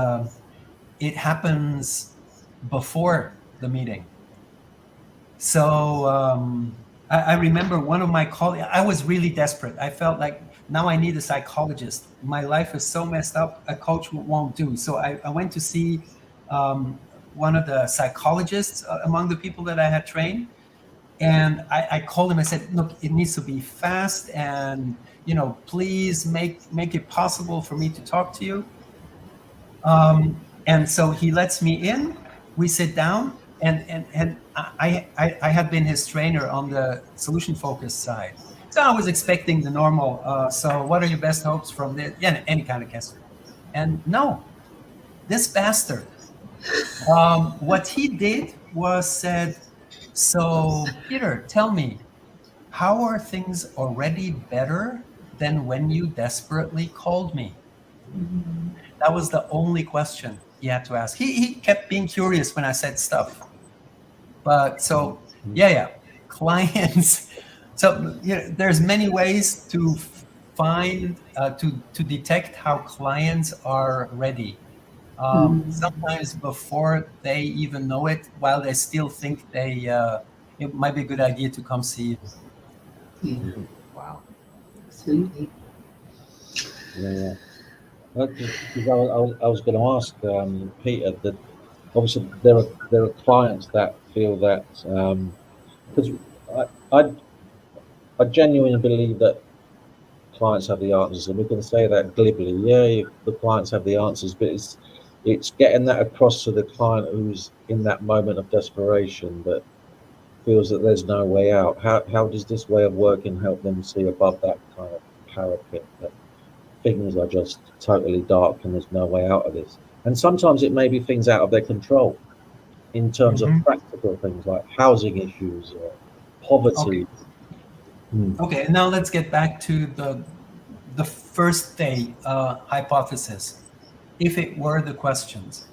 it happens before the meeting. So I remember one of my colleagues, I was really desperate. I felt like now I need a psychologist. My life is so messed up, a coach won't do. So I went to see one of the psychologists among the people that I had trained. And I called him, I said, look, it needs to be fast and, please make it possible for me to talk to you. And so he lets me in, we sit down, and I had been his trainer on the solution focused side. So I was expecting the normal, so what are your best hopes from this? Yeah, any kind of question. And no, this bastard, what he did was said, so Peter, tell me, how are things already better than when you desperately called me? That was the only question he had to ask. He kept being curious when I said stuff. But so, clients. So there's many ways to find, to detect how clients are ready. Sometimes before they even know it, while they still think it might be a good idea to come see you. Yeah. Wow. Absolutely. Yeah. I was going to ask Peter that obviously there are clients that feel that because I genuinely believe that clients have the answers, and we can say that glibly. Yeah, the clients have the answers, but it's getting that across to the client who's in that moment of desperation that feels that there's no way out. How does this way of working help them see above that kind of parapet that things are just totally dark and there's no way out of this? And sometimes it may be things out of their control in terms of practical things like housing issues or poverty. Okay, now let's get back to the first day hypothesis. If it were the questions,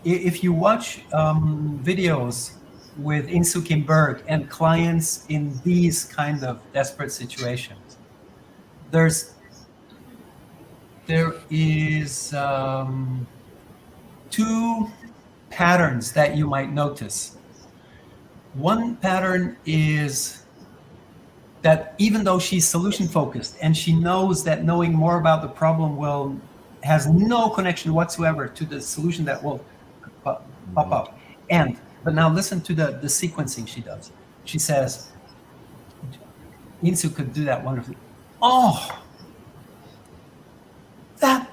if you watch videos with Insoo Kim Berg and clients in these kind of desperate situations, there is two patterns that you might notice. One pattern is that even though she's solution focused and she knows that knowing more about the problem has no connection whatsoever to the solution that will pop up. But now listen to the sequencing she does. She says, Insoo could do that wonderfully. Oh, that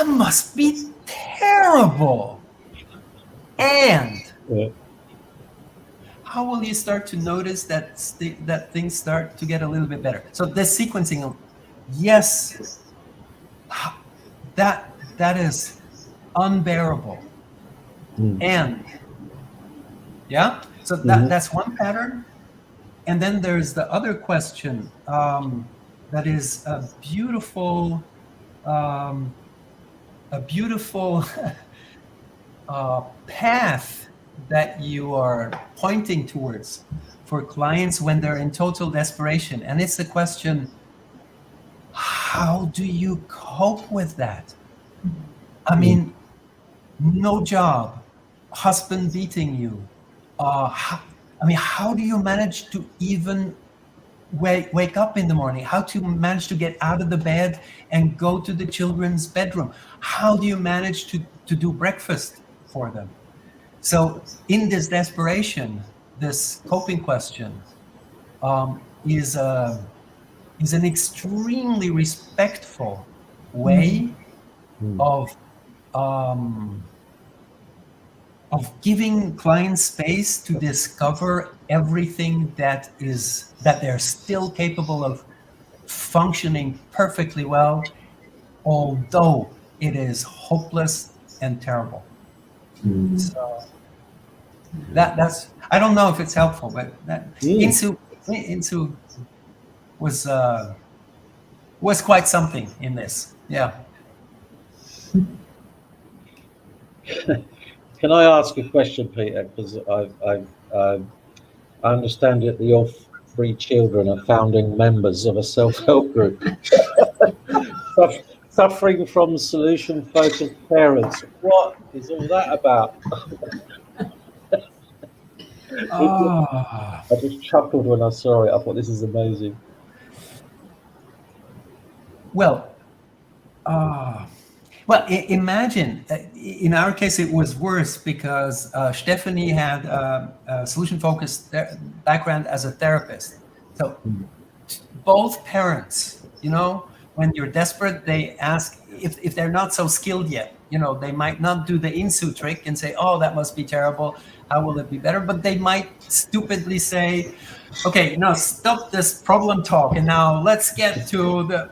must be terrible. And how will you start to notice that things start to get a little bit better? So the sequencing of, yes, that is unbearable. And so that's one pattern. And then there's the other question that is a beautiful path that you are pointing towards for clients when they're in total desperation. And it's the question, how do you cope with that? I mean, no job, husband beating you. How do you manage to even wake up in the morning? How to manage to get out of the bed and go to the children's bedroom? How do you manage to do breakfast for them? So in this desperation, this coping question is an extremely respectful way of of giving clients space to discover everything that they're still capable of functioning perfectly well, although it is hopeless and terrible. So that's, I don't know if it's helpful, but that Insoo was quite something in this. Yeah. Can I ask a question, Peter? Because I understand that your 3 children are founding members of a self-help group. Suffering from solution-focused parents. What is all that about? I just chuckled when I saw it. I thought, this is amazing. Well, imagine, in our case, it was worse because Stephanie had a solution-focused background as a therapist. So both parents, when you're desperate, they ask if they're not so skilled yet. They might not do the Insoo trick and say, oh, that must be terrible. How will it be better? But they might stupidly say, okay, now stop this problem talk. And now let's get to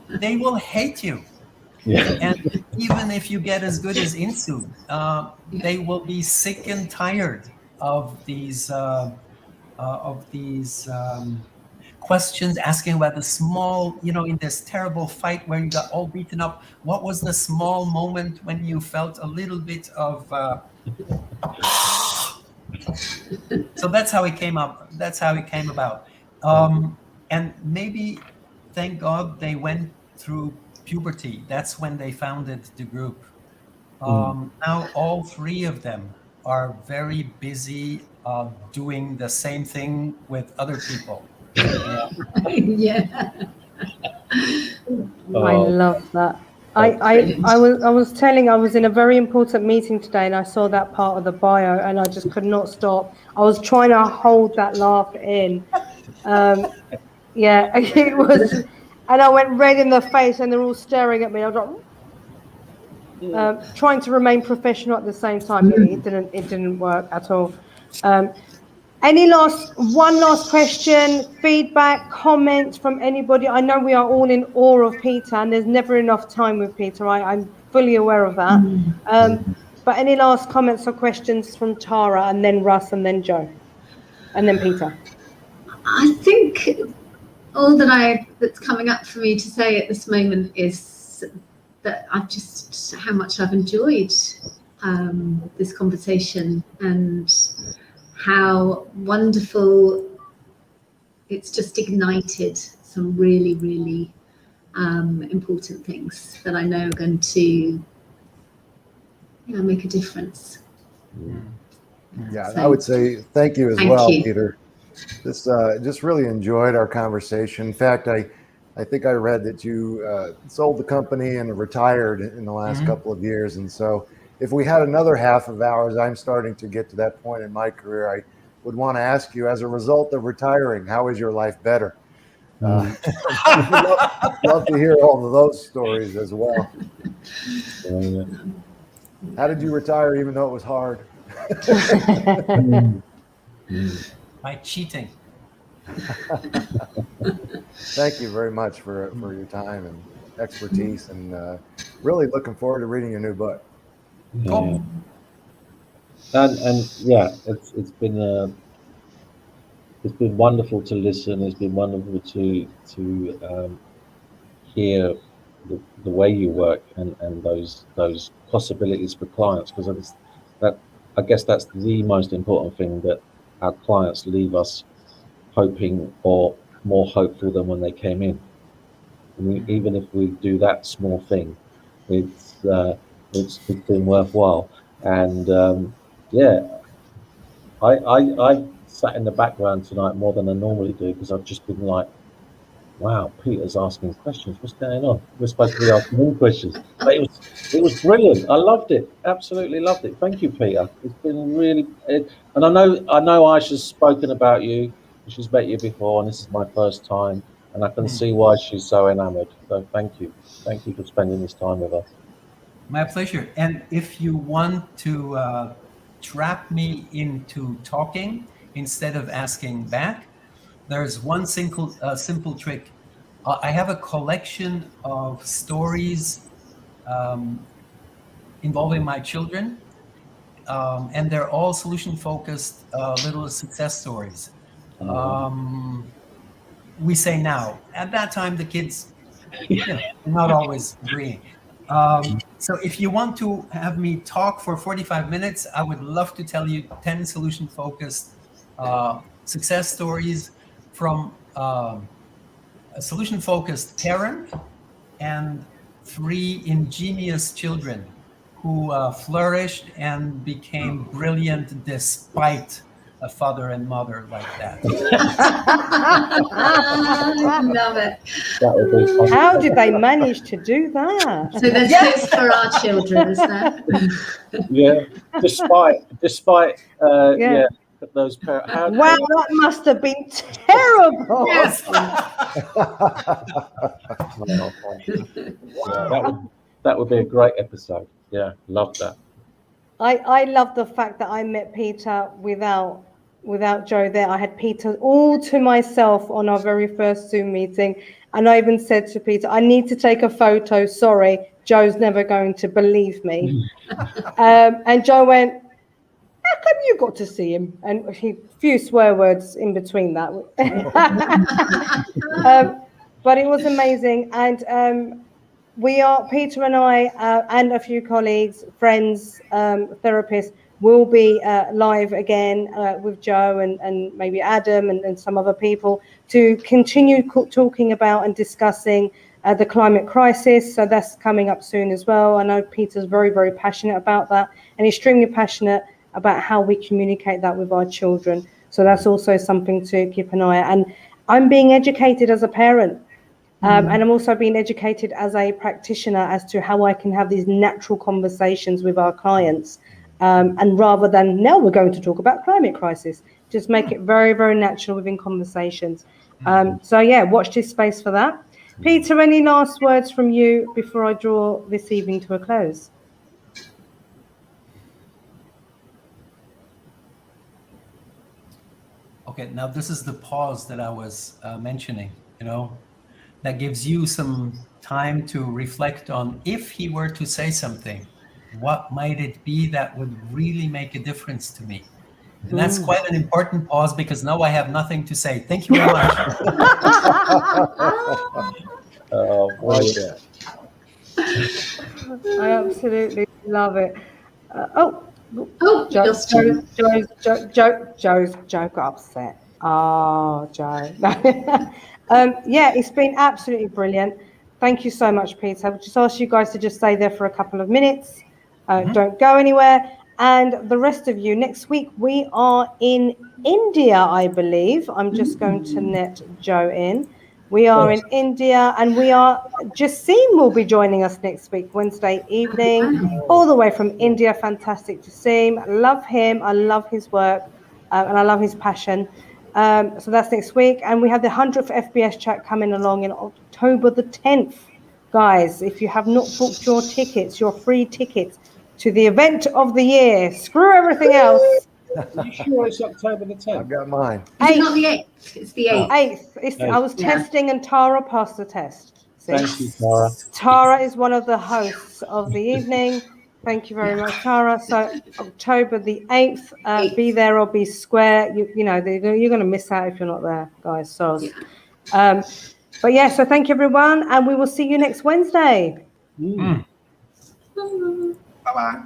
they will hate you. Yeah. And even if you get as good as Insoo, they will be sick and tired of these questions, asking about the small, in this terrible fight where you got all beaten up. What was the small moment when you felt a little bit of? So that's how it came up. That's how it came about. And maybe, thank God, they went through puberty. That's when they founded the group. Now all 3 of them are very busy doing the same thing with other people. Yeah. I love that. I was in a very important meeting today, and I saw that part of the bio, and I just could not stop. I was trying to hold that laugh in. Yeah, it was, and I went red in the face, and they're all staring at me. I was like, trying to remain professional at the same time. Yeah, it didn't work at all. One last question, feedback, comments from anybody? I know we are all in awe of Peter, and there's never enough time with Peter. I'm fully aware of that. But any last comments or questions from Tara, and then Russ, and then Joe, and then Peter? I think all that's coming up for me to say at this moment is that how much I've enjoyed this conversation, and how wonderful it's just ignited some really, really important things that I know are going to make a difference. Yeah, So, I would say thank you as thank well, you. Peter. This just really enjoyed our conversation. In fact, I think I read that you sold the company and retired in the last couple of years. And so if we had another half of hours, I'm starting to get to that point in my career. I would want to ask you, as a result of retiring, how is your life better? Love to hear all of those stories as well. How did you retire, even though it was hard? By cheating. Thank you very much for your time and expertise, and really looking forward to reading your new book. Cool. And yeah, it's been wonderful to listen. It's been wonderful to hear the way you work and those possibilities for clients, because I guess that's the most important thing, that our clients leave us hoping, or more hopeful than when they came in. Even if we do that small thing, it's been worthwhile. And I sat in the background tonight more than I normally do, because I've just been like, wow, Peter's asking questions. What's going on? We're supposed to be asking him questions. But it was brilliant. I loved it. Absolutely loved it. Thank you, Peter. It's been really, and I know Aisha's spoken about you. She's met you before, and this is my first time, and I can see why she's so enamored. So thank you. Thank you for spending this time with us. My pleasure. And if you want to trap me into talking instead of asking back, there's one simple trick. I have a collection of stories involving my children, and they're all solution-focused little success stories. We say now. At that time, the kids, not always agreeing. So if you want to have me talk for 45 minutes, I would love to tell you 10 solution-focused success stories from a solution-focused parent and 3 ingenious children who flourished and became brilliant despite a father and mother like that. Love it. That would be fun. How did they manage to do that? So there's tips for our children, is there? Yeah, despite those parents. Wow, that must have been terrible. Yes. That would be a great episode. Yeah, love that. I love the fact that I met Peter without Joe there. I had Peter all to myself on our very first Zoom meeting. And I even said to Peter, I need to take a photo. Sorry, Joe's never going to believe me. And Joe went, how come you got to see him? And a few swear words in between that. But it was amazing. And Peter and I and a few colleagues, friends, therapists, will be live again with Joe and maybe Adam and some other people to continue talking about and discussing the climate crisis. So that's coming up soon as well. I know Peter's very, very passionate about that and extremely passionate about how we communicate that with our children. So that's also something to keep an eye on. And I'm being educated as a parent. And I'm also being educated as a practitioner as to how I can have these natural conversations with our clients. And rather than, now we're going to talk about climate crisis, just make it very, very natural within conversations. So yeah, watch this space for that. Peter, any last words from you before I draw this evening to a close? Okay, now this is the pause that I was mentioning, that gives you some time to reflect on if he were to say something, what might it be that would really make a difference to me? And that's quite an important pause because now I have nothing to say. Thank you very much. I absolutely love it. Joe got upset. Oh, Joe. Yeah, it's been absolutely brilliant. Thank you so much, Peter. I'll just ask you guys to just stay there for a couple of minutes. Don't go anywhere. And the rest of you, next week, we are in India, I believe. I'm just going to net Joe in. We are in India, and Jassim will be joining us next week, Wednesday evening, all the way from India. Fantastic Jassim. Love him. I love his work, and I love his passion. So that's next week. And we have the 100th FBS Chat coming along in October the 10th. Guys, if you have not booked your tickets, your free tickets to the event of the year, screw everything else. Are you sure it's October the 10th? I've got mine. It's not the 8th, it's the 8th. 8th. I was testing and Tara passed the test. Thank you, Tara. Tara is one of the hosts of the evening. Thank you very much, Tara. So October the 8th, be there or be square. You're going to miss out if you're not there, guys. So, but yeah, so thank you, everyone. And we will see you next Wednesday. Bye-bye.